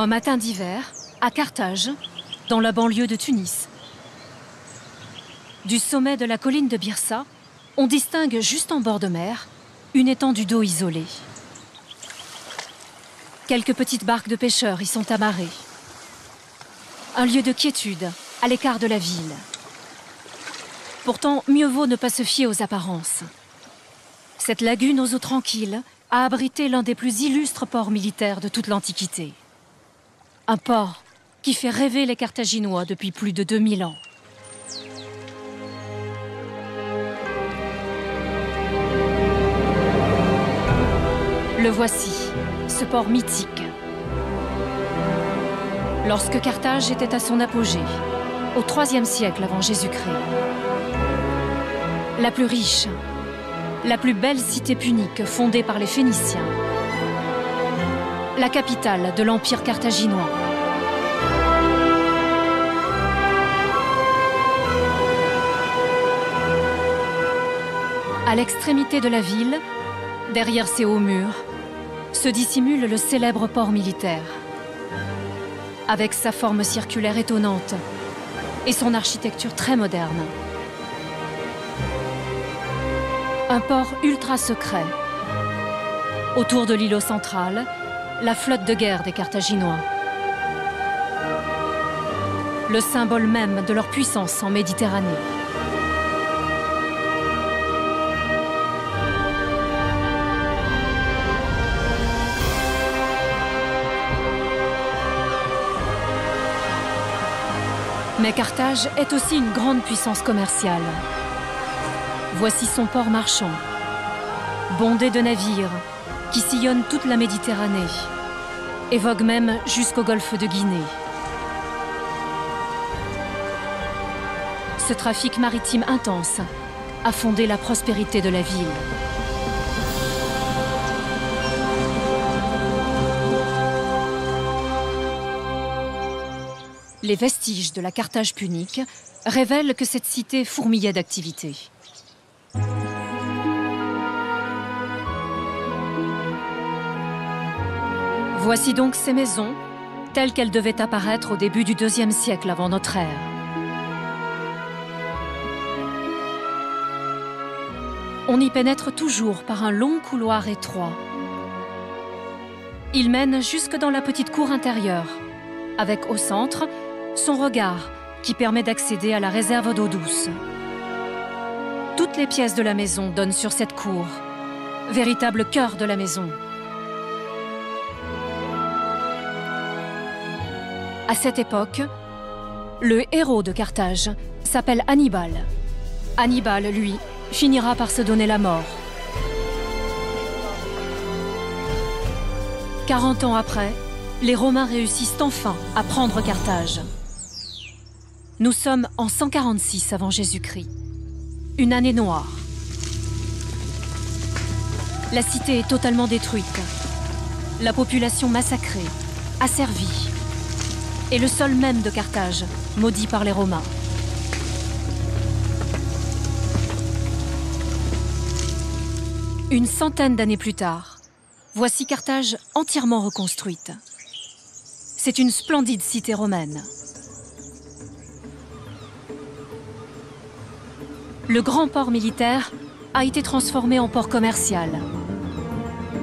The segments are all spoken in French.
Un matin d'hiver, à Carthage, dans la banlieue de Tunis. Du sommet de la colline de Byrsa, on distingue juste en bord de mer une étendue d'eau isolée. Quelques petites barques de pêcheurs y sont amarrées. Un lieu de quiétude, à l'écart de la ville. Pourtant, mieux vaut ne pas se fier aux apparences. Cette lagune aux eaux tranquilles a abrité l'un des plus illustres ports militaires de toute l'Antiquité. Un port qui fait rêver les Carthaginois depuis plus de 2000 ans. Le voici, ce port mythique. Lorsque Carthage était à son apogée, au IIIe siècle avant Jésus-Christ. La plus riche, la plus belle cité punique fondée par les Phéniciens. La capitale de l'Empire carthaginois. À l'extrémité de la ville, derrière ses hauts murs, se dissimule le célèbre port militaire. Avec sa forme circulaire étonnante et son architecture très moderne. Un port ultra secret. Autour de l'îlot central, la flotte de guerre des Carthaginois. Le symbole même de leur puissance en Méditerranée. Mais Carthage est aussi une grande puissance commerciale. Voici son port marchand, bondé de navires qui sillonnent toute la Méditerranée et voguent même jusqu'au golfe de Guinée. Ce trafic maritime intense a fondé la prospérité de la ville. Les vestiges de la Carthage punique révèlent que cette cité fourmillait d'activités. Voici donc ces maisons, telles qu'elles devaient apparaître au début du IIe siècle avant notre ère. On y pénètre toujours par un long couloir étroit. Il mène jusque dans la petite cour intérieure, avec au centre son regard qui permet d'accéder à la réserve d'eau douce. Toutes les pièces de la maison donnent sur cette cour, véritable cœur de la maison. À cette époque, le héros de Carthage s'appelle Hannibal. Hannibal, lui, finira par se donner la mort. 40 ans après, les Romains réussissent enfin à prendre Carthage. Nous sommes en 146 avant Jésus-Christ, une année noire. La cité est totalement détruite, la population massacrée, asservie, et le sol même de Carthage, maudit par les Romains. Une centaine d'années plus tard, voici Carthage entièrement reconstruite. C'est une splendide cité romaine. Le grand port militaire a été transformé en port commercial,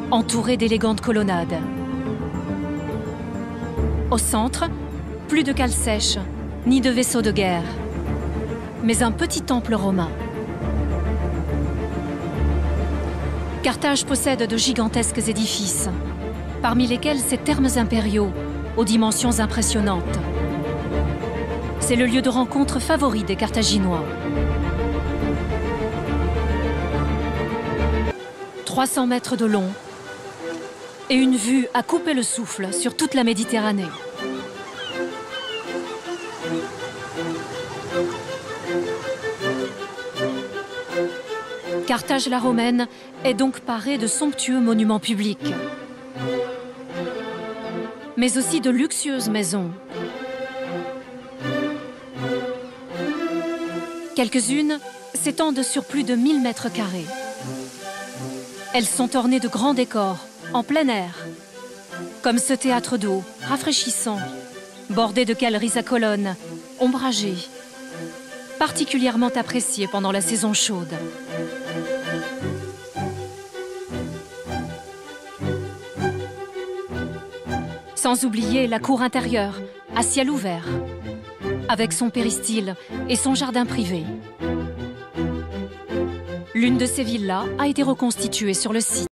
entouré d'élégantes colonnades. Au centre, plus de cales sèches, ni de vaisseaux de guerre, mais un petit temple romain. Carthage possède de gigantesques édifices, parmi lesquels ses thermes impériaux aux dimensions impressionnantes. C'est le lieu de rencontre favori des Carthaginois. 300 mètres de long et une vue à couper le souffle sur toute la Méditerranée. Carthage la Romaine est donc parée de somptueux monuments publics, mais aussi de luxueuses maisons. Quelques-unes s'étendent sur plus de 1000 mètres carrés. Elles sont ornées de grands décors, en plein air, Comme ce théâtre d'eau, rafraîchissant, bordé de galeries à colonnes, ombragées, particulièrement apprécié pendant la saison chaude. Sans oublier la cour intérieure, à ciel ouvert, avec son péristyle et son jardin privé. L'une de ces villas a été reconstituée sur le site.